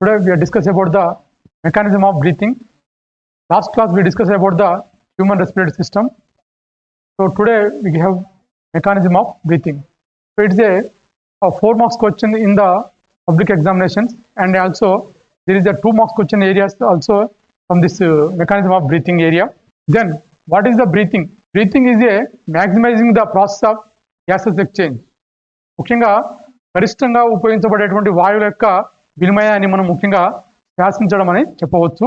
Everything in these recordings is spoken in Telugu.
Today we are discussing about the mechanism of breathing. Last class we discussed about the human respiratory system. So today we have mechanism of breathing. So it's a 4 marks question in the public examinations, and also there is a 2 marks question areas also from this mechanism of breathing area. Then what is the breathing? Breathing is a maximizing the process of gases exchange. ముఖ్యంగా గరిష్టంగా ఉపయోగించబడేటువంటి వాయువుల యొక్క వినిమయాన్ని మనం ముఖ్యంగా శ్వాసించడం అని చెప్పవచ్చు.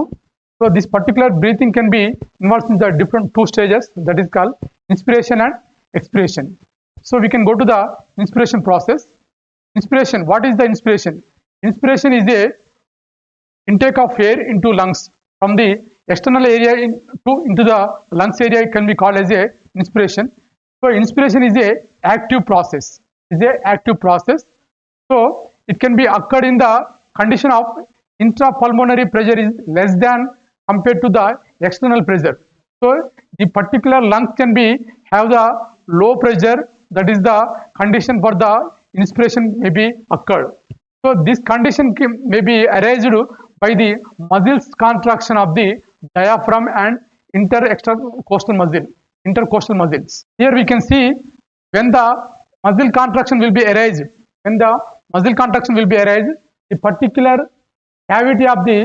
So this particular breathing can be involves in the different 2 stages, that is called inspiration and expiration. So we can go to the inspiration process. Inspiration, what is the inspiration? Inspiration is a intake of air into lungs from the external area into the lungs area. It can be called as a inspiration. So inspiration is a active process. So it can be occurred in the condition of intrapulmonary pressure is less than compared to the external pressure. So the particular lungs can be have the low pressure, that is the condition for the inspiration may be occurred. So this condition may be arised by the muscles contraction of the diaphragm and intercostal muscles. Here we can see when the muscle contraction will be arised. The particular cavity of the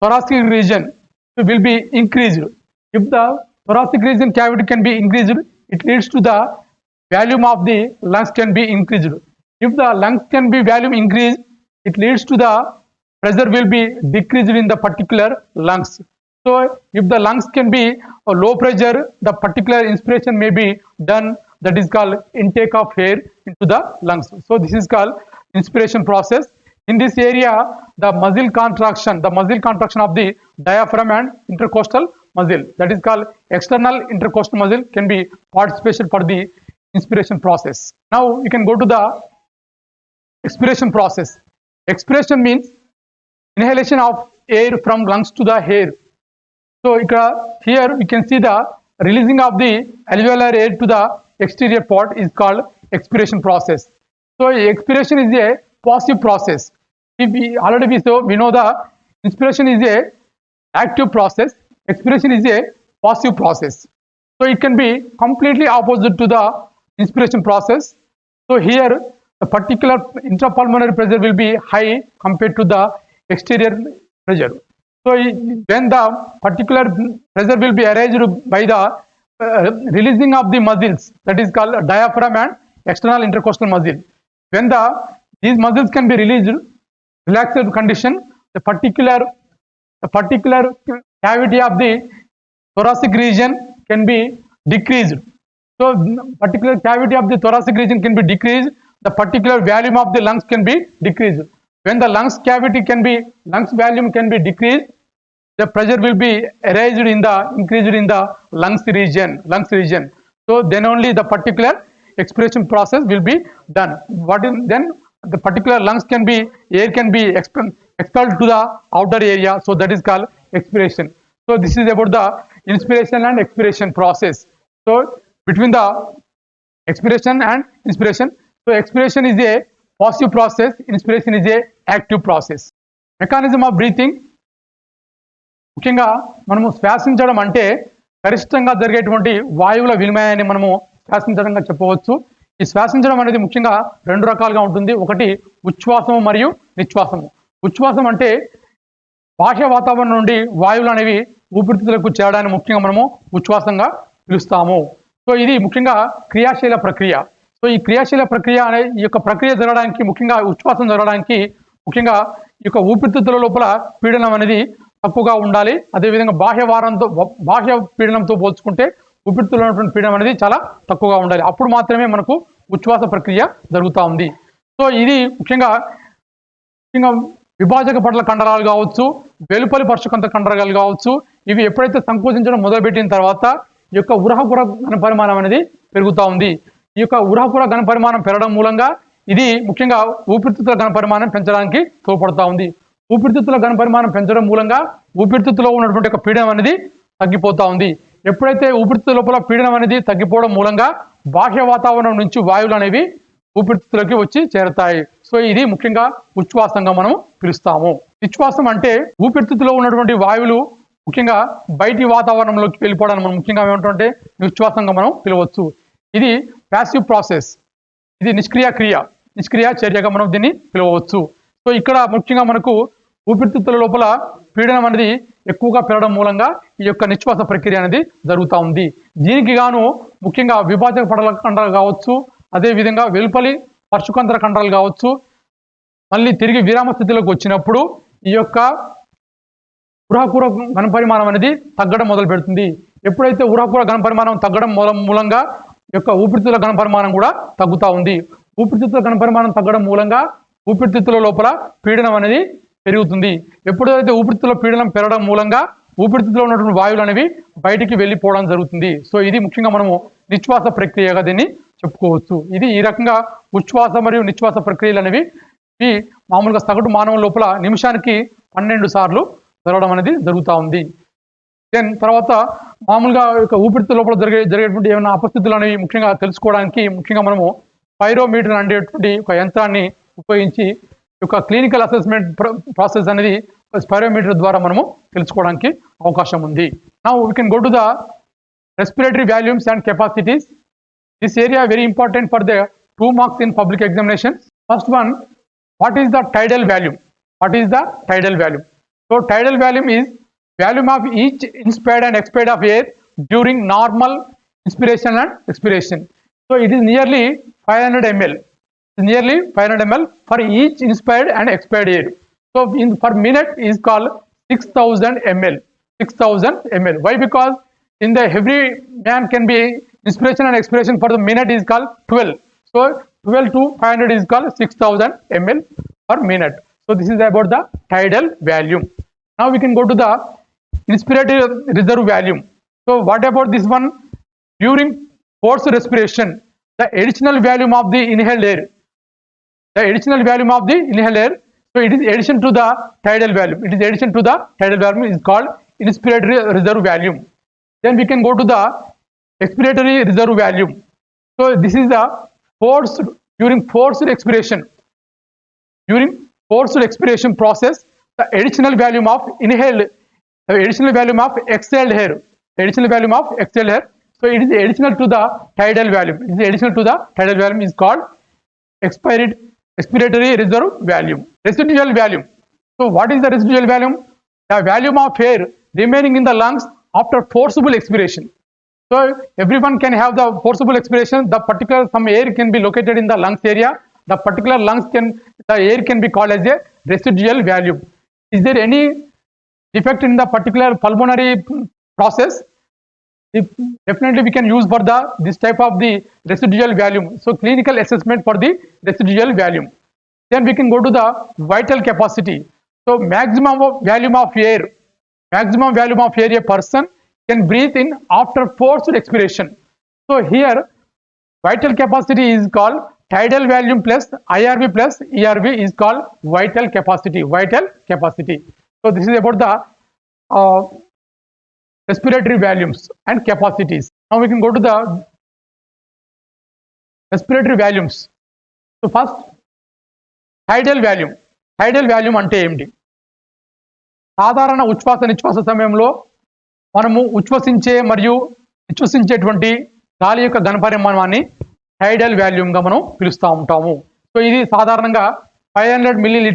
thoracic region will be increased. If the thoracic region cavity can be increased, it leads to the volume of the lungs can be increased. If the lungs can be volume increased, it leads to the pressure will be decreased in the particular lungs. So if the lungs can be a low pressure, the particular inspiration may be done, that is called intake of air into the lungs. So this is called inspiration process. In this area, the muscle contraction of the diaphragm and intercostal muscle, that is called external intercostal muscle, can be participation for the inspiration process. Now we can go to the expiration process. Expiration means inhalation of air from lungs to the air. So here we can see the releasing of the alveolar air to the exterior part is called expiration process. So expiration is a passive process. We know the inspiration is a active process, expiration is a passive process. So it can be completely opposite to the inspiration process. So here the particular intrapulmonary pressure will be high compared to the exterior pressure. So when the particular pressure will be arised by the releasing of the muscles, that is called diaphragm and external intercostal muscle. When these muscles can be released, relaxed condition, the particular cavity of the thoracic region can be decreased. So particular cavity of the thoracic region can be decreased, the particular volume of the lungs can be decreased. When the lungs volume can be decreased, the pressure will be increased in the lungs region. So then only the particular expiration process will be done. Then the particular air can be expelled to the outer area. So that is called expiration. So this is about the inspiration and expiration process. So between the expiration and inspiration, so expiration is a passive process, inspiration is a active process. Mechanism of breathing, ముఖ్యంగా మనము శ్వాసించడం అంటే గరిష్టంగా జరిగేటువంటి వాయువుల వినిమయాన్ని మనము శ్వాసించడంగా చెప్పవచ్చు. ఈ శ్వాసించడం అనేది ముఖ్యంగా 2 రకాలుగా ఉంటుంది. ఒకటి ఉచ్ఛ్వాసము మరియు నిశ్వాసము. ఉచ్ఛ్వాసం అంటే బాహ్య వాతావరణం నుండి వాయువులు అనేవి ఊపిరితిత్తులకు చేరడాన్ని ముఖ్యంగా మనము ఉచ్ఛ్వాసంగా పిలుస్తాము. సో ఇది ముఖ్యంగా క్రియాశీల ప్రక్రియ. సో ఈ క్రియాశీల ప్రక్రియ అనే ఈ యొక్క ప్రక్రియ జరగడానికి ముఖ్యంగా ఉచ్ఛ్వాసం జరగడానికి ముఖ్యంగా ఈ యొక్క ఊపిరితిత్తుల లోపల పీడనం అనేది తక్కువగా ఉండాలి. అదేవిధంగా బాహ్య పీడనంతో పోల్చుకుంటే ఊపిరితిత్తుల్లో ఉన్నటువంటి పీడనం అనేది చాలా తక్కువగా ఉండాలి. అప్పుడు మాత్రమే మనకు ఉచ్ఛ్వాస ప్రక్రియ జరుగుతూ ఉంది. సో ఇది ముఖ్యంగా విభాజక పటల కండరాలు కావచ్చు, వెలుపలి పర్షకంత కండరాలు కావచ్చు, ఇవి ఎప్పుడైతే సంకోచించడం మొదలుపెట్టిన తర్వాత ఈ యొక్క ఉరహపుర ఘనపరిమాణం అనేది పెరుగుతూ ఉంది. ఈ యొక్క ఉరహపుర ఘనపరిమాణం పెరగడం మూలంగా ఇది ముఖ్యంగా ఊపిరితిత్తుల ఘనపరిమాణం పెంచడానికి తోడ్పడుతూ ఉంది. ఊపిరితిత్తుల ఘనపరిమాణం పెంచడం మూలంగా ఊపిరితిత్తులో ఉన్నటువంటి ఒక పీడనం అనేది తగ్గిపోతూ ఉంది. ఎప్పుడైతే ఊపిరితిత్తుల లోపల పీడనం అనేది తగ్గిపోవడం మూలంగా బాహ్య వాతావరణం నుంచి వాయువులు అనేవి ఊపిరితిత్తులకి వచ్చి చేరతాయి. సో ఇది ముఖ్యంగా ఉచ్ఛ్వాసంగా మనం పిలుస్తాము. నిశ్వాసం అంటే ఊపిరితిత్తులో ఉన్నటువంటి వాయువులు ముఖ్యంగా బయటి వాతావరణంలోకి వెళ్ళిపోవడానికి మనం ముఖ్యంగా ఏమంటుంటే నిశ్వాసంగా మనం పిలవచ్చు. ఇది ప్యాసివ్ ప్రాసెస్, ఇది నిష్క్రియ చర్యగా మనం దీన్ని పిలవచ్చు. సో ఇక్కడ ముఖ్యంగా మనకు ఊపిరితిత్తుల లోపల పీడనం అనేది ఎక్కువగా పెరగడం మూలంగా ఈ యొక్క నిశ్వాస ప్రక్రియ అనేది జరుగుతూ ఉంది. దీనికి గాను ముఖ్యంగా విభాజక పటల కండరాలు కావచ్చు, అదేవిధంగా వెలుపలి పర్శుకంతర కండరాలు కావచ్చు, మళ్ళీ తిరిగి విరామ స్థితిలోకి వచ్చినప్పుడు ఈ యొక్క ఉరహపూర ఘనపరిమాణం అనేది తగ్గడం మొదలు పెడుతుంది. ఎప్పుడైతే ఉరహపూర ఘనపరిమాణం తగ్గడం మూలంగా ఈ యొక్క ఊపిరితిత్తుల ఘనపరిమాణం కూడా తగ్గుతూ ఉంది. ఊపిరితిత్తుల ఘనపరిమాణం తగ్గడం మూలంగా ఊపిరితిత్తుల లోపల పీడనం అనేది పెరుగుతుంది. ఎప్పుడైతే ఊపిరితిత్తుల పీడనం పెరగడం మూలంగా ఊపిరితిత్తులో ఉన్నటువంటి వాయువులు అనేవి బయటికి వెళ్ళిపోవడం జరుగుతుంది. సో ఇది ముఖ్యంగా మనము నిశ్వాస ప్రక్రియగా దీన్ని చెప్పుకోవచ్చు. ఇది ఈ రకంగా ఉచ్ఛ్వాస మరియు నిశ్వాస ప్రక్రియలు అనేవి ఈ మామూలుగా సగటు మానవ లోపల నిమిషానికి 12 సార్లు జరగడం అనేది జరుగుతూ ఉంది. దెన్ తర్వాత మామూలుగా ఊపిరితిత్తుల లోపల జరిగేటువంటి ఏమైనా అపస్థితులు అనేవి ముఖ్యంగా తెలుసుకోవడానికి ముఖ్యంగా మనము పైరోమీటర్ అనేటువంటి ఒక యంత్రాన్ని ఉపయోగించి యొక్క క్లినికల్ అసెస్మెంట్ ప్రాసెస్ అనేది పైరోమీటర్ ద్వారా మనము తెలుసుకోవడానికి అవకాశం ఉంది. Now we can go to the respiratory volumes and capacities. This area very important for the 2 marks in public examination. First one, what is the tidal volume? What is the tidal volume? So tidal volume is volume of each inspired and expired of air during normal inspiration and expiration. So it is nearly 500 ml. Nearly 500 ml for each inspired and expired air. So per minute is called 6000 ml. 6000 ml. Why? Because in the every man can be inspiration and expiration for the minute is called 12. So 12 to 500 is called 6000 ml per minute. So this is about the tidal volume. Now we can go to the inspiratory reserve volume. So what about this one? During forced respiration, the additional volume of the inhaled air. The additional volume of the inhaled air. So it is addition to the tidal volume. It is addition to the tidal volume is called inspiratory reserve volume. Then we can go to the expiratory reserve volume. So this is the during forced expiration. During forced expiration process, the additional volume of inhaled, the additional volume of exhaled air. Additional volume of exhaled air. So it is additional to the tidal volume. It is additional to the tidal volume is called expiratory reserve volume. Residual volume. So what is the residual volume? The volume of air remaining in the lungs after forcible expiration. So everyone can have the forcible expiration. The particular some air can be located in the lungs area. The particular the air can be called as a residual volume. Is there any defect in the particular pulmonary process? Definitely we can use for this type of the residual volume. So clinical assessment for the residual volume. Then we can go to the vital capacity. So maximum volume of air a person can breathe in after forced expiration. So here vital capacity is called tidal volume plus IRV plus ERV is called vital capacity. So this is about the respiratory volumes and capacities. Now we can go to the respiratory volumes. So first tidal volume. Tidal volume అంటే ఏమిటి? సాధారణ ఉచ్ఛ్వాస నిశ్వాస సమయంలో మనము ఉచ్ఛ్వసించే మరియు నిశ్వసించేటువంటి గాలి యొక్క ఘనపరిమాణాన్ని టైడల్ వాల్యూమ్గా మనం పిలుస్తూ ఉంటాము. సో ఇది సాధారణంగా 500 ml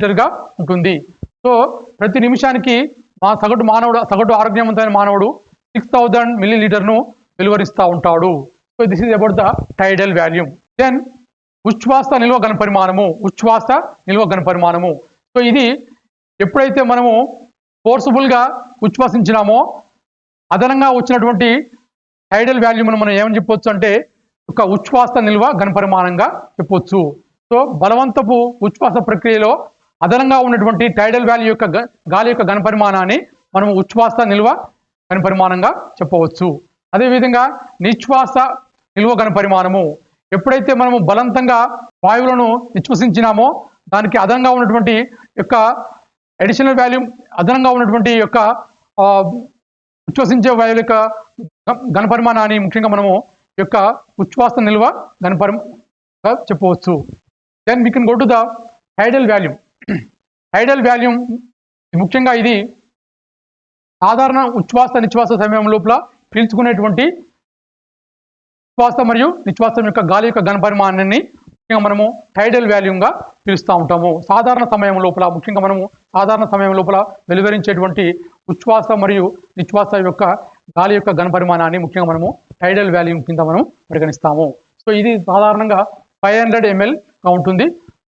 ఉంటుంది. సో ప్రతి నిమిషానికి సగటు ఆరోగ్యవంతమైన మానవుడు 6000 ml వెలువరిస్తూ ఉంటాడు. So this is about the tidal volume. Then ఉచ్ఛ్వాస నిల్వ ఘనపరిమాణము. సో ఇది ఎప్పుడైతే మనము ఫోర్సుబుల్గా ఉచ్ఛ్వసించినామో అదనంగా వచ్చినటువంటి టైడల్ వాల్యూమ్ను మనం ఏమని చెప్పొచ్చు అంటే ఒక ఉచ్ఛ్వాస నిల్వ ఘనపరిమాణంగా చెప్పొచ్చు. సో బలవంతపు ఉచ్ఛ్వాస ప్రక్రియలో అదనంగా ఉన్నటువంటి టైడల్ వాల్యూ యొక్క గాలి యొక్క ఘనపరిమాణాన్ని మనం ఉచ్ఛ్వాస నిల్వ ఘనపరిమాణంగా చెప్పవచ్చు. అదేవిధంగా నిశ్వాస నిల్వ ఘనపరిమాణము. ఎప్పుడైతే మనము బలవంతంగా వాయువులను నిశ్వసించినామో దానికి అదనంగా ఉన్నటువంటి యొక్క అడిషనల్ వాల్యూమ్ అదనంగా ఉన్నటువంటి యొక్క ఉచ్ఛ్వసించే వాయువుల యొక్క ఘనపరిమాణాన్ని ముఖ్యంగా మనము యొక్క ఉచ్ఛ్వాస నిల్వ ఘనపరిమాణంగా చెప్పవచ్చు. Then we can go to the tidal volume. Tidal volume ముఖ్యంగా ఇది సాధారణ ఉచ్ఛ్వాస నిశ్వాస సమయం లోపల పీల్చుకునేటువంటి ఉచ్ఛ్వాస మరియు నిశ్వాసం యొక్క గాలి యొక్క ఘనపరిమాణాన్ని ముఖ్యంగా మనము టైడల్ వాల్యూమ్గా పిలుస్తూ ఉంటాము. సాధారణ సమయం లోపల ముఖ్యంగా మనము సాధారణ సమయం లోపల వెలువరించేటువంటి ఉచ్ఛ్వాస మరియు నిశ్వాస యొక్క గాలి యొక్క ఘనపరిమాణాన్ని ముఖ్యంగా మనము టైడల్ వాల్యూమ్ కింద మనం పరిగణిస్తాము. సో ఇది సాధారణంగా 500 mlగా ఉంటుంది.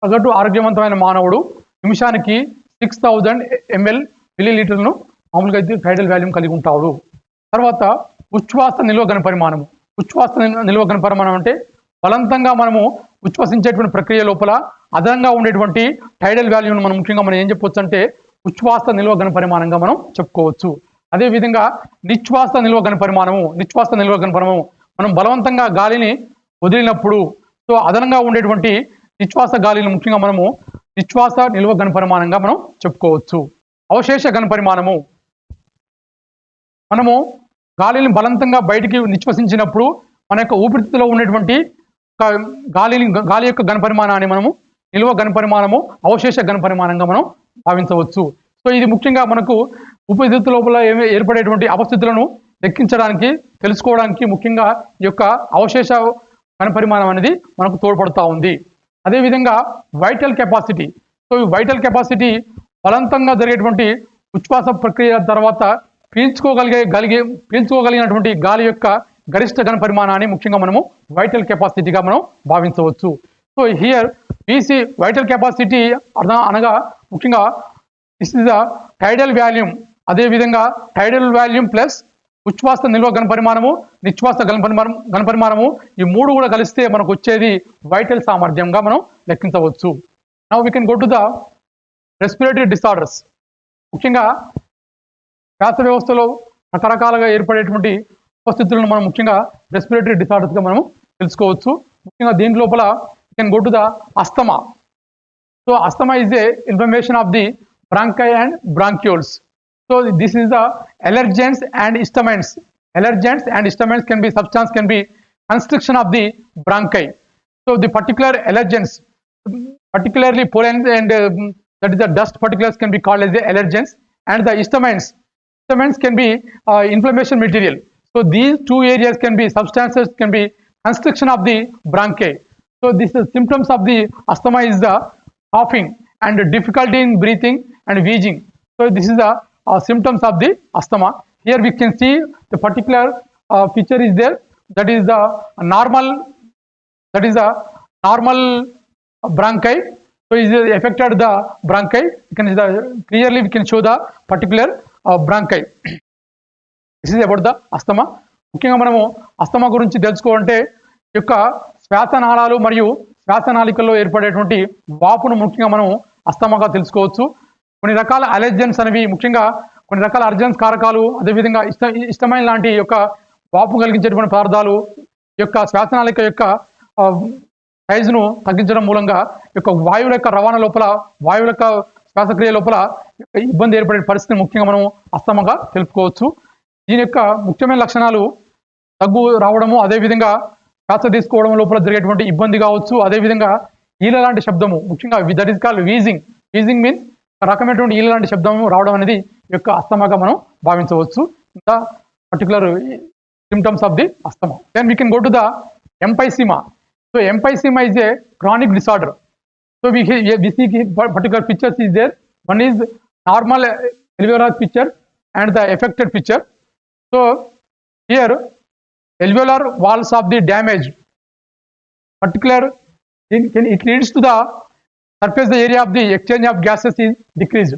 సగటు ఆరోగ్యవంతమైన మానవుడు నిమిషానికి 6000 ml మిల్లీలీటర్ను మామూలుగా అయితే టైడల్ వాల్యూమ్ కలిగి ఉంటాడు. తర్వాత ఉచ్ఛ్వాస నిల్వ ఘనపరిమాణము. ఉచ్ఛ్వాస నిల్వ ఘనపరిమాణం అంటే బలవంతంగా మనము ఉచ్ఛ్వసించేటువంటి ప్రక్రియ లోపల అదనంగా ఉండేటువంటి టైడల్ వాల్యూమ్ను మనం ముఖ్యంగా మనం ఏం చెప్పవచ్చు అంటే ఉచ్ఛ్వాస నిల్వ ఘనపరిమాణంగా మనం చెప్పుకోవచ్చు. అదేవిధంగా నిశ్వాస నిల్వ ఘనపరిమాణము. నిశ్వాస నిల్వ ఘనపరిమాణము మనం బలవంతంగా గాలిని వదిలినప్పుడు సో అదనంగా ఉండేటువంటి నిశ్వాస గాలిని ముఖ్యంగా మనము నిశ్వాస నిల్వ ఘనపరిమాణంగా మనం చెప్పుకోవచ్చు. అవశేష ఘనపరిమాణము. మనము గాలిని బలవంతంగా బయటికి నిశ్వసించినప్పుడు మన యొక్క ఊపిరితిత్తులో ఉన్నటువంటి గాలి యొక్క ఘనపరిమాణాన్ని మనము నిల్వ ఘనపరిమాణము అవశేష ఘనపరిమాణంగా మనం భావించవచ్చు. సో ఇది ముఖ్యంగా మనకు ఊపిరితిత్తు లోపల ఏర్పడేటువంటి అపస్థితులను లెక్కించడానికి తెలుసుకోవడానికి ముఖ్యంగా ఈ యొక్క అవశేష ఘనపరిమాణం అనేది మనకు తోడ్పడుతూ ఉంది. అదేవిధంగా వైటల్ కెపాసిటీ. సో ఈ వైటల్ కెపాసిటీ బలవంతంగా జరిగేటువంటి ఉచ్ఛ్వాస ప్రక్రియ తర్వాత పీల్చుకోగలిగినటువంటి గాలి యొక్క గరిష్ట ఘనపరిమాణాన్ని ముఖ్యంగా మనము వైటల్ కెపాసిటీగా మనం భావించవచ్చు. So here VC vital capacity అనగా ముఖ్యంగా this is the tidal volume. అదేవిధంగా టైడల్ వాల్యూమ్ ప్లస్ ఉచ్ఛ్వాస నిల్వ ఘనపరిమాణము నిశ్వాస ఘనపరిమాణము ఈ మూడు కూడా కలిస్తే మనకు వచ్చేది వైటల్ సామర్థ్యంగా మనం లెక్కించవచ్చు. Now we can go to the respiratory disorders. ముఖ్యంగా శ్వాస వ్యవస్థలో రకరకాలుగా ఏర్పడేటువంటి పరిస్థితులను మనం ముఖ్యంగా రెస్పిరేటరీ డిసార్డర్స్గా మనం తెలుసుకోవచ్చు. ముఖ్యంగా దీని లోపల can go to the asthma. So asthma is a inflammation of the bronchi and బ్రాంక్యూల్స్. So this is the allergens and histamines. Allergens and histamines can be substance can be constriction of the bronchi. So the particular allergens, particularly pollen and that is the dust particles can be called as the allergens, and the histamines. Histamines can be inflammation material. So these two areas can be substances can be constriction of the bronchi. So this is symptoms of the asthma is the coughing and difficulty in breathing and wheezing. So this is the symptoms of the asthma. Here we can see the particular feature is there, that is the normal bronchi. So is affected the bronchi. You can clearly we can show the particular bronchi. This is about the asthma. ముఖ్యంగా మనము అస్తమా గురించి తెలుసుకోవాలంటే యొక్క శ్వాసనాళాలు మరియు శ్వాసనాళికల్లో ఏర్పడేటువంటి వాపును ముఖ్యంగా మనం అస్తమాగా తెలుసుకోవచ్చు. కొన్ని రకాల అలర్జెన్స్ అనేవి ముఖ్యంగా కొన్ని రకాల అర్జెన్స్ కారకాలు అదేవిధంగా ఇష్టమైన లాంటి యొక్క వాపు కలిగించేటువంటి పదార్థాలు యొక్క శ్వాసనాళిక యొక్క సైజును తగ్గించడం మూలంగా యొక్క వాయువుల యొక్క రవాణా లోపల వాయువుల యొక్క శ్వాసక్రియ లోపల ఇబ్బంది ఏర్పడే పరిస్థితిని ముఖ్యంగా మనం అస్తమాగా తెలుపుకోవచ్చు. దీని యొక్క ముఖ్యమైన లక్షణాలు దగ్గు రావడము, అదేవిధంగా శ్వాస తీసుకోవడం లోపల జరిగేటువంటి ఇబ్బంది కావచ్చు, అదేవిధంగా ఈల లాంటి శబ్దము ముఖ్యంగా that is called wheezing. Wheezing means రకమైనటువంటి ఈల లాంటి శబ్దం రావడం అనేది యొక్క అస్తమాగా మనం భావించవచ్చు. The particular symptoms of the asthma. Then we can go to the emphysema. So emphysema is a chronic disorder. So we see particular pictures is there. One is normal alveolar picture and the affected picture. So here alveolar walls of the damage particular it leads to the surface area of the exchange of gases is decreased.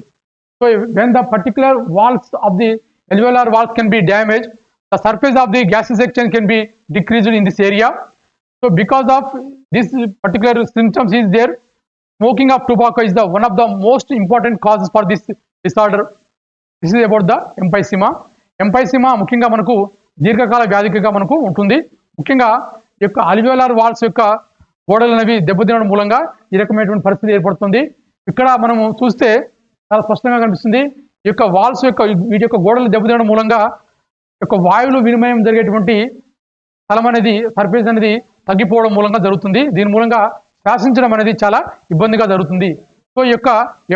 So when the particular walls of the alveolar walls can be damaged, the surface of the gases exchange can be decreased in this area. So because of this particular symptoms is there, smoking of tobacco is the one of the most important causes for this disorder. This is about the emphysema. Emphysema ముఖ్యంగా మనకు దీర్ఘకాల వ్యాధిగా మనకు ఉంటుంది. ముఖ్యంగా ఈ యొక్క అల్వియోలార్ వాల్స్ యొక్క గోడలు అనేవి దెబ్బతినడం మూలంగా ఈ రకమైనటువంటి పరిస్థితి ఏర్పడుతుంది. ఇక్కడ మనము చూస్తే చాలా స్పష్టంగా కనిపిస్తుంది. ఈ యొక్క వాల్స్ యొక్క వీటి యొక్క గోడలు దెబ్బతినడం మూలంగా యొక్క వాయువులు వినిమయం జరిగేటువంటి స్థలం అనేది సర్ఫేస్ అనేది తగ్గిపోవడం మూలంగా జరుగుతుంది. దీని మూలంగా శ్వాసించడం అనేది చాలా ఇబ్బందిగా జరుగుతుంది. సో ఈ యొక్క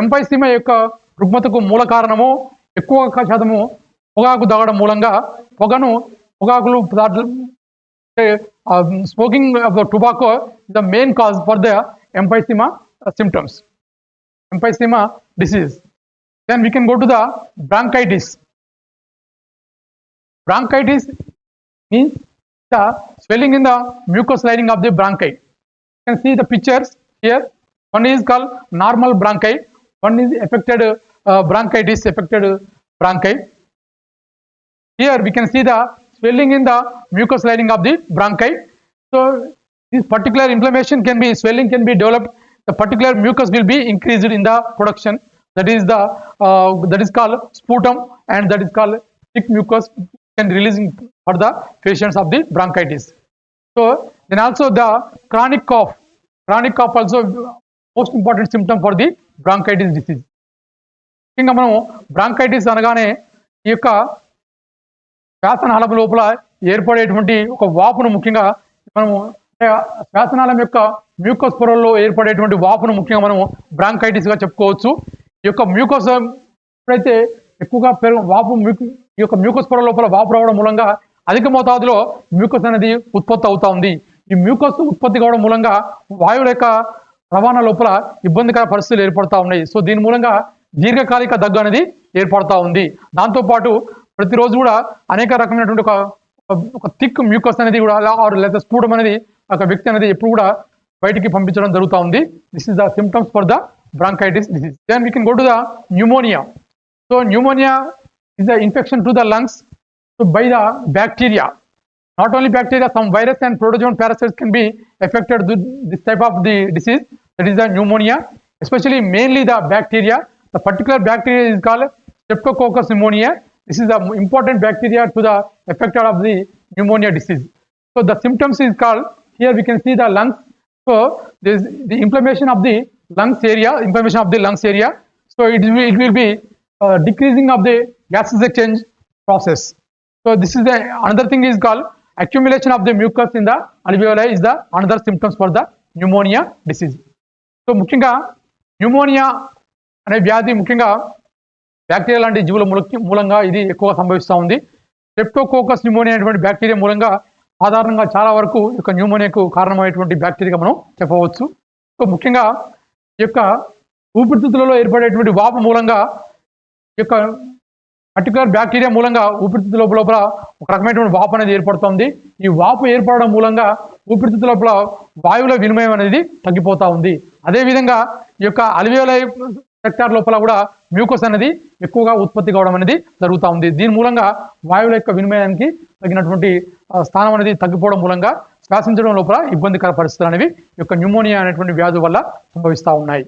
ఎంపైసిమా యొక్క రుగ్మతకు మూల కారణము ఎక్కువ శాతము పొగాకు తాగడం మూలంగా పొగాకులు smoking of the tobacco is the main cause for the emphysema symptoms, emphysema disease. Then we can go to the bronchitis. Bronchitis means the swelling in the mucous lining of the bronchi. You can see the pictures here. One is called normal bronchi, one is affected bronchitis, affected bronchi. Here we can see the swelling in the mucous lining of the bronchi. So this particular inflammation can be, swelling can be developed. The particular mucus will be increased in the production. That is the that is called sputum, and that is called thick mucus can release for the patients of the bronchitis. So then also the chronic cough. Chronic cough also most important symptom for the bronchitis disease. ఇంకా మనం బ్రాంకైటిస్ అనగానే ఈ యొక్క శ్వాసనాళం లోపల ఏర్పడేటువంటి ఒక వాపును ముఖ్యంగా మనము శ్వాసనాళం యొక్క మ్యూకస్ పొరల్లో ఏర్పడేటువంటి వాపును ముఖ్యంగా మనము బ్రాంకైటిస్గా చెప్పుకోవచ్చు. ఈ యొక్క మ్యూకస్ ఎప్పుడైతే ఎక్కువగా ఈ యొక్క మ్యూకస్ పొర లోపల వాపు రావడం మూలంగా అధిక మోతాదులో మ్యూకస్ అనేది ఉత్పత్తి అవుతా ఉంది. ఈ మ్యూకస్ ఉత్పత్తి కావడం మూలంగా వాయువుల యొక్క రవాణా లోపల ఇబ్బందికర పరిస్థితులు ఏర్పడతా ఉన్నాయి. సో దీని మూలంగా దీర్ఘకాలిక దగ్గు అనేది ఏర్పడతా ఉంది. దాంతోపాటు ప్రతిరోజు కూడా అనేక రకమైనటువంటి ఒక థిక్ మ్యూకస్ అనేది కూడా లేదా స్ఫూటం అనేది ఒక వ్యక్తి అనేది ఎప్పుడు కూడా బయటికి పంపించడం జరుగుతూ ఉంది. This is the symptoms for the bronchitis disease. Then we can go to the pneumonia. So pneumonia is the infection to the lungs by the bacteria. Not only bacteria, some virus and protozoan parasites can be affected with this type of the disease, that is the pneumonia, especially mainly the bacteria. The particular bacteria is called Streptococcus pneumoniae. This is the important bacteria to the affected of the pneumonia disease. So the symptoms is called, here we can see the lungs. So there is the inflammation of the lungs area, So it will be decreasing of the gases exchange process. So this is the another thing is called accumulation of the mucus in the alveoli is the another symptoms for the pneumonia disease. So ముఖ్యంగా న్యూమోనియా అనే వ్యాధి ముఖ్యంగా బ్యాక్టీరియా లాంటి జీవుల మూలంగా ఇది ఎక్కువగా సంభవిస్తూ ఉంది. స్ట్రెప్టోకోకస్ న్యూమోనియా అనేటువంటి బ్యాక్టీరియా మూలంగా సాధారణంగా చాలా వరకు ఈ యొక్క న్యూమోనియాకు కారణమైనటువంటి బ్యాక్టీరియా మనం చెప్పవచ్చు. సో ముఖ్యంగా ఈ యొక్క ఊపిరితిత్తులలో ఏర్పడేటువంటి వాపు మూలంగా ఈ యొక్క పర్టికులర్ బ్యాక్టీరియా మూలంగా ఊపిరితిత్తు లోపల ఒక రకమైనటువంటి వాపు అనేది ఏర్పడుతుంది. ఈ వాపు ఏర్పడడం మూలంగా ఊపిరితిత్తు లోపల వాయువుల వినిమయం అనేది తగ్గిపోతూ ఉంది. అదేవిధంగా ఈ యొక్క అల్వియోలై సెక్టార్ లోపల కూడా మ్యూకస్ అనేది ఎక్కువగా ఉత్పత్తి కావడం అనేది జరుగుతూ ఉంది. దీని మూలంగా వాయువుల యొక్క వినిమయానికి తగినటువంటి స్థానం అనేది తగ్గిపోవడం మూలంగా శ్వాసించడం లోపల ఇబ్బందికర పరిస్థితులు అనేవి ఈ యొక్క న్యూమోనియా అనేటువంటి వ్యాధి వల్ల సంభవిస్తూ ఉన్నాయి.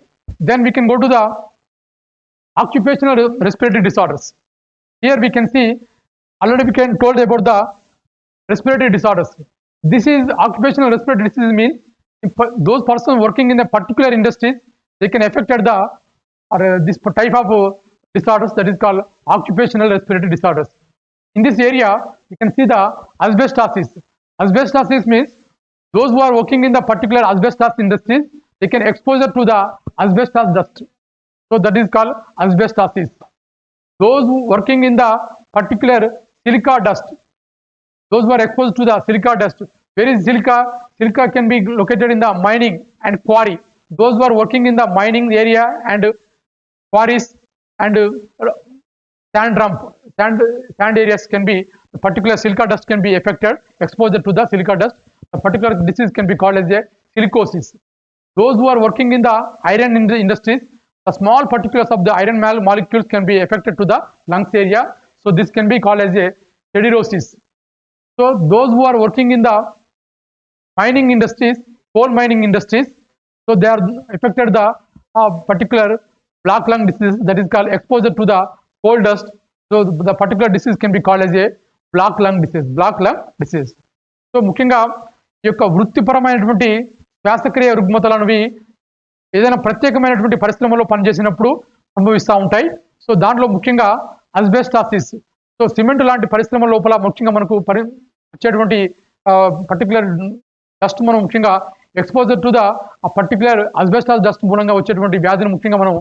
Then we can go to the occupational respiratory disorders. Here we can see, already we can told about the respiratory disorders. This is occupational respiratory disease means those persons working in a particular industry, they can affect the this type of disorders, that is called occupational respiratory disorders. In this area, you can see the asbestosis. Asbestosis means those who are working in the particular asbestos industries, they can exposure to the asbestos dust. So that is called asbestosis. Those who working in the particular silica dust, those who are exposed to the silica dust. Where is silica? Silica can be located in the mining and quarry. Those who are working in the mining area and quarries and sand areas can be, the particular silica dust can be affected, exposure to the silica dust. The particular disease can be called as a silicosis. Those who are working in the iron industries, the small particulars of the iron molecules can be affected to the lungs area. So this can be called as a siderosis. So those who are working in the mining industries, coal mining industries, so they are affected the particular black lung disease, that is called exposure to the coal dust. So the particular disease can be called as a black lung disease. So ముఖ్యంగా ఈ యొక్క వృత్తిపరమైనటువంటి శ్వాసక్రియ రుగ్మతలనేవి ఏదైనా ప్రత్యేకమైనటువంటి పరిశ్రమలో పనిచేసినప్పుడు సంభవిస్తూ ఉంటాయి. సో దాంట్లో ముఖ్యంగా అస్బెస్టాసిస్. సో సిమెంట్ లాంటి పరిశ్రమ లోపల ముఖ్యంగా మనకు వచ్చేటువంటి పర్టికులర్ డస్ట్ మనం ముఖ్యంగా exposure to the particular asbestos dust మూలంగా వచ్చేటువంటి వ్యాధిని ముఖ్యంగా మనం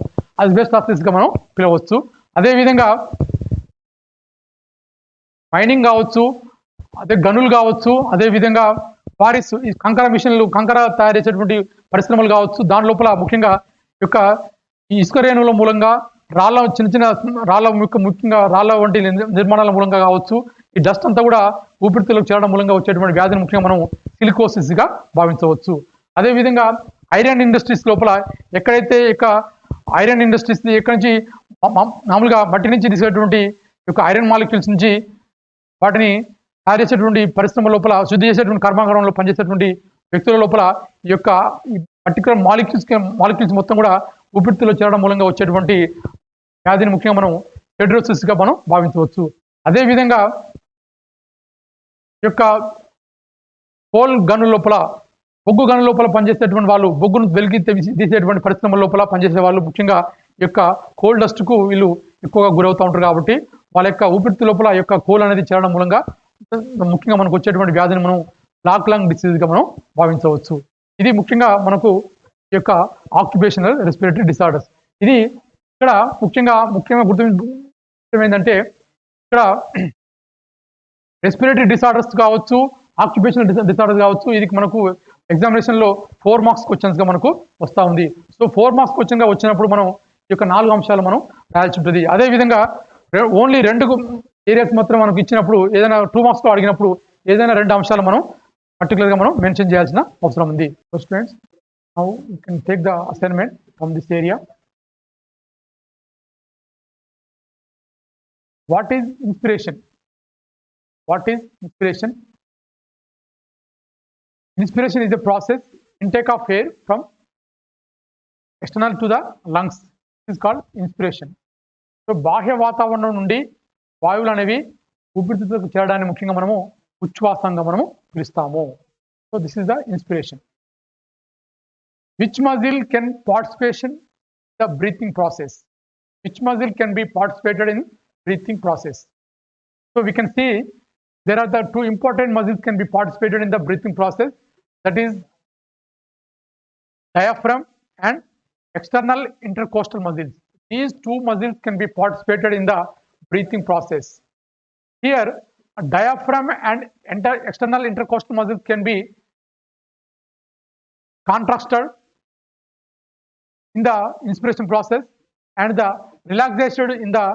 అస్బెస్టాసిస్గా మనం పిలవచ్చు. అదేవిధంగా మైనింగ్ కావచ్చు, అదే గనులు కావచ్చు, అదేవిధంగా క్వారీస్, ఈ కంకర మిషన్లు, కంకర తయారు చేసేటువంటి పరిశ్రమలు కావచ్చు, దాని లోపల ముఖ్యంగా యొక్క ఈ ఇసుక రేణువుల మూలంగా రాళ్ళ చిన్న చిన్న రాళ్ళ ముఖ్యంగా రాళ్ళ వంటి నిర్మాణాల మూలంగా కావచ్చు, ఈ డస్ట్ అంతా కూడా ఊపిరితిత్తులకు చేరడం మూలంగా వచ్చేటువంటి వ్యాధిని ముఖ్యంగా మనం సిలికోసిస్గా భావించవచ్చు. అదేవిధంగా ఐరన్ ఇండస్ట్రీస్ లోపల ఎక్కడైతే ఇక ఐరన్ ఇండస్ట్రీస్ ఎక్కడి నుంచి మామూలుగా మట్టి నుంచి తీసేటువంటి యొక్క ఐరన్ మాలిక్యూల్స్ నుంచి వాటిని తయారు చేసేటువంటి పరిశ్రమ లోపల శుద్ధి చేసేటువంటి కర్మాగారంలో పనిచేసేటువంటి వ్యక్తుల లోపల ఈ యొక్క ఈ పర్టికులర్ మాలిక్యూల్స్ మొత్తం కూడా ఊపిరితిత్తులో చేరడం మూలంగా వచ్చేటువంటి వ్యాధిని ముఖ్యంగా మనం ఫెడ్రోసిస్గా మనం భావించవచ్చు. అదేవిధంగా ఈ యొక్క కోల్ గను లోపల, బొగ్గు గను లోపల పనిచేసేటువంటి వాళ్ళు, బొగ్గును వెలికి తీసేటువంటి పరిశ్రమల లోపల పనిచేసే వాళ్ళు ముఖ్యంగా ఈ యొక్క కోల్ డస్ట్కు వీళ్ళు ఎక్కువగా గురవుతూ ఉంటారు. కాబట్టి వాళ్ళ యొక్క ఊపిరితిత్తు లోపల ఈ యొక్క కోల్ అనేది చేరడం మూలంగా ముఖ్యంగా మనకు వచ్చేటువంటి వ్యాధిని మనం బ్లాక్ లంగ్ డిసీజ్గా మనం భావించవచ్చు. ఇది ముఖ్యంగా మనకు ఈ యొక్క ఆక్యుపేషనల్ రెస్పిరేటరీ డిసార్డర్స్. ఇది ఇక్కడ ముఖ్యంగా గుర్తుంటే ఇక్కడ రెస్పిరేటరీ డిసార్డర్స్ కావచ్చు, ఆక్యుపేషనల్ డిసార్డర్స్ కావచ్చు, ఇది మనకు ఎగ్జామినేషన్లో 4 మార్క్స్ క్వశ్చన్స్గా మనకు వస్తూ ఉంది. సో 4 మార్క్స్ క్వశ్చన్గా వచ్చినప్పుడు మనం ఈ యొక్క 4 అంశాలు మనం రాయాల్సి ఉంటుంది. అదేవిధంగా ఓన్లీ 2 ఏరియాస్ మాత్రం మనకు ఇచ్చినప్పుడు, ఏదైనా 2 మార్క్స్లో అడిగినప్పుడు ఏదైనా 2 అంశాలు మనం పర్టికులర్గా మనం మెన్షన్ చేయాల్సిన అవసరం ఉంది. So students, now you can take the assignment from this area. What is inspiration? What is inspiration? Inspiration is a process, intake of air from external to the lungs. This is called inspiration. So బాహ్య వాతావరణం నుండి వాయువులు అనేవి ఊపిరితిత్తులకు చేరడాన్ని ముఖ్యంగా మనము ఉచ్ఛ్వాసంగా మనము పిలుస్తాము. So this is the inspiration. Which muscle can participation in the breathing process? Which muscle can be participated in breathing process? So we can see there are the 2 important muscles can be participated in the breathing process, that is diaphragm and external intercostal muscles. These 2 muscles can be participated in the breathing process. Here diaphragm and external intercostal muscles can be contracted in the inspiration process and the relaxation in the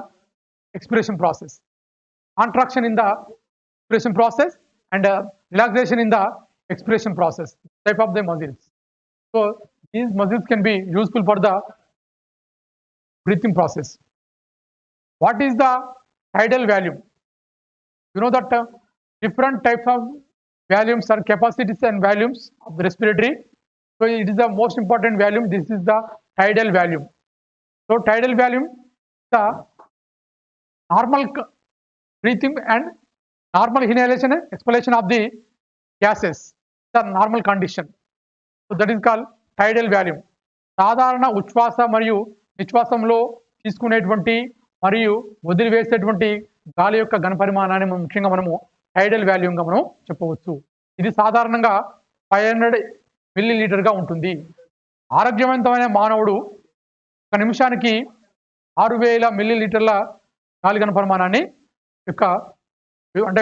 expiration process. Contraction in the inspiration process and relaxation in the expiration process, type of the muscles. So these muscles can be useful for the breathing process. What is the tidal volume? You know that different types of volumes are capacities and volumes of the respiratory. So it is the most important volume. This is the tidal volume. So tidal volume, the normal breathing and normal inhalation and exhalation of the gases, the normal condition. So that is called tidal volume. సాధారణ ఉచ్ఛ్వాస మరియు నిశ్వాసంలో తీసుకునేటువంటి మరియు వదిలివేసేటువంటి గాలి యొక్క ఘనపరిమాణాన్ని ముఖ్యంగా మనము టైడల్ వాల్యూమ్గా మనం చెప్పవచ్చు. ఇది సాధారణంగా 500 మిల్లీలీటర్గా ఉంటుంది. ఆరోగ్యవంతమైన మానవుడు 1 నిమిషానికి 6000 మిల్లీలీటర్ల గాలి ఘనపరిమాణాన్ని యొక్క అంటే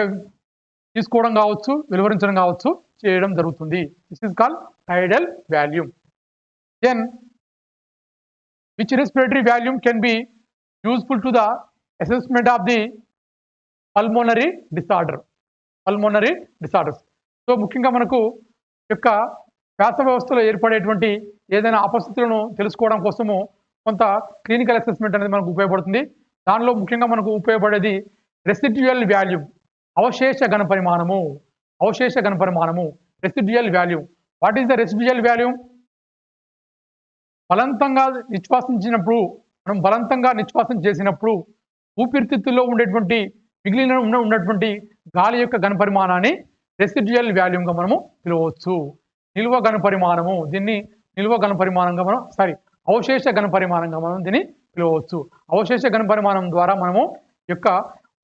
తీసుకోవడం కావచ్చు, వెలువరించడం కావచ్చు చేయడం జరుగుతుంది. This is called tidal volume. Then which respiratory volume can be useful to the assessment of the pulmonary disorders. So ముఖ్యంగా మనకు యొక్క శ్వాస వ్యవస్థలో ఏర్పడేటువంటి ఏదైనా అపస్థితులను తెలుసుకోవడం కోసము కొంత క్లినికల్ అసెస్మెంట్ అనేది మనకు ఉపయోగపడుతుంది. దానిలో ముఖ్యంగా మనకు ఉపయోగపడేది రెసిడ్యుయల్ వాల్యూమ్, అవశేష ఘనపరిమాణము. Residual volume. What is the residual volume? బలవంతంగా నిశ్వాసం చేసినప్పుడు ఊపిరితిత్తుల్లో ఉండేటువంటి ఉన్నటువంటి గాలి యొక్క ఘనపరిమాణాన్ని రెసిడ్యుయల్ వాల్యూమ్గా మనము పిలవచ్చు. నిల్వ ఘనపరిమాణము, దీన్ని నిల్వ ఘనపరిమాణంగా మనం అవశేష ఘనపరిమాణంగా మనం దీన్ని పిలవచ్చు. అవశేష ఘనపరిమాణం ద్వారా మనము యొక్క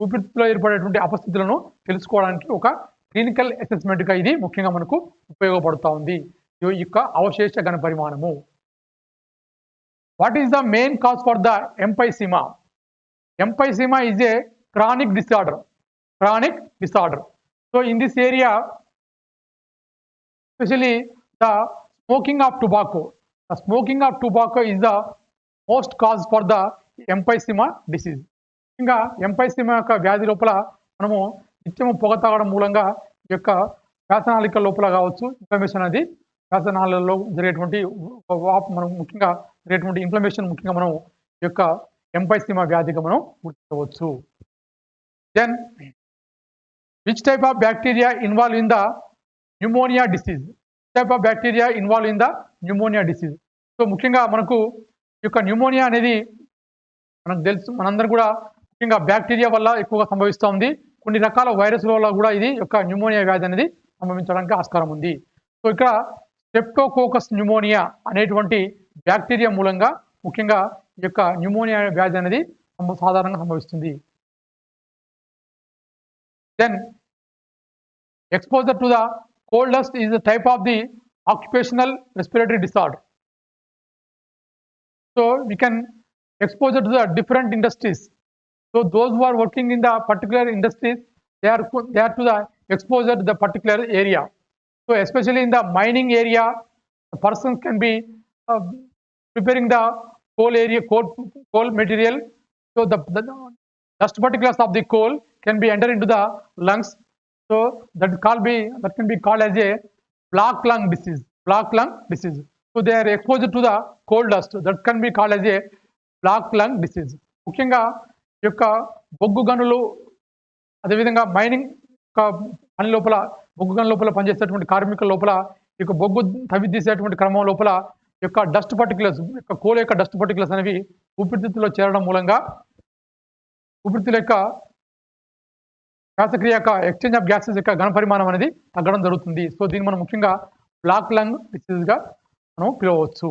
ఊపిరితిత్తులో ఏర్పడేటువంటి అపస్థితులను తెలుసుకోవడానికి ఒక క్లినికల్ అసెస్మెంట్గా ఇది ముఖ్యంగా మనకు ఉపయోగపడుతూ ఉంది. ఈ యొక్క అవశేష ఘనపరిమాణము. What is the main cause for the emphysema? Emphysema is a chronic disorder. Chronic disorder. So in this area, especially the smoking of tobacco. The smoking of tobacco is the most cause for the emphysema disease. ఇంకా ఎంపైసిమా యొక్క వ్యాధి లోపల మనము నిత్యము పొగ తాగడం మూలంగా ఈ యొక్క శ్వాసనాళిక లోపల కావచ్చు ఇన్ఫ్లమేషన్ అనేది శ్వాసనాళాలలో జరిగేటువంటి మనం ముఖ్యంగా జరిగేటువంటి ఇన్ఫ్లమేషన్ ముఖ్యంగా మనం ఈ యొక్క ఎంపైసిమా వ్యాధిగా మనం గుర్తించవచ్చు. Then which type of bacteria involve in the pneumonia disease? Type of bacteria involve in the pneumonia disease. So ముఖ్యంగా మనకు ఈ యొక్క న్యూమోనియా అనేది మనకు తెలుసు, మనందరం కూడా ముఖ్యంగా బ్యాక్టీరియా వల్ల ఎక్కువగా సంభవిస్తూ ఉంది. కొన్ని రకాల వైరస్ల వల్ల కూడా ఇది యొక్క న్యూమోనియా వ్యాధి అనేది సంభవించడానికి ఆస్కారం ఉంది. సో ఇక్కడ స్ట్రెప్టోకోకస్ న్యూమోనియా అనేటువంటి బ్యాక్టీరియా మూలంగా ముఖ్యంగా ఈ యొక్క న్యూమోనియా వ్యాధి అనేది సాధారణంగా సంభవిస్తుంది. Then exposure to the coal dust is a type of the occupational respiratory disorder. So we can expose it to the different industries. So those who are working in the particular industries, they are to the exposure to the particular area. So especially in the mining area, the persons can be preparing the coal material. So the dust particles of the coal can be enter into the lungs. So that can be called as a black lung disease. Black lung disease. So they are exposed to the coal dust. That can be called as a black lung disease. ముఖ్యంగా ఈ యొక్క బొగ్గు గనులు అదేవిధంగా మైనింగ్ పని లోపల బొగ్గు గనుల లోపల పనిచేసేటువంటి కార్మికుల లోపల ఈ యొక్క బొగ్గు తవ్వి తీసేటువంటి క్రమం లోపల ఈ యొక్క డస్ట్ పర్టికులర్స్ యొక్క కోల్ యొక్క డస్ట్ పర్టికులర్స్ అనేవి ఊపిరితిత్తులో చేరడం మూలంగా ఊపిరితిత్తుల యొక్క శ్వాసక్రియ యొక్క ఎక్స్చేంజ్ ఆఫ్ గ్యాసెస్ యొక్క ఘన పరిమాణం అనేది తగ్గడం జరుగుతుంది. సో దీన్ని మనం ముఖ్యంగా బ్లాక్ లంగ్ డిసీజ్గా మనం పిలవచ్చు.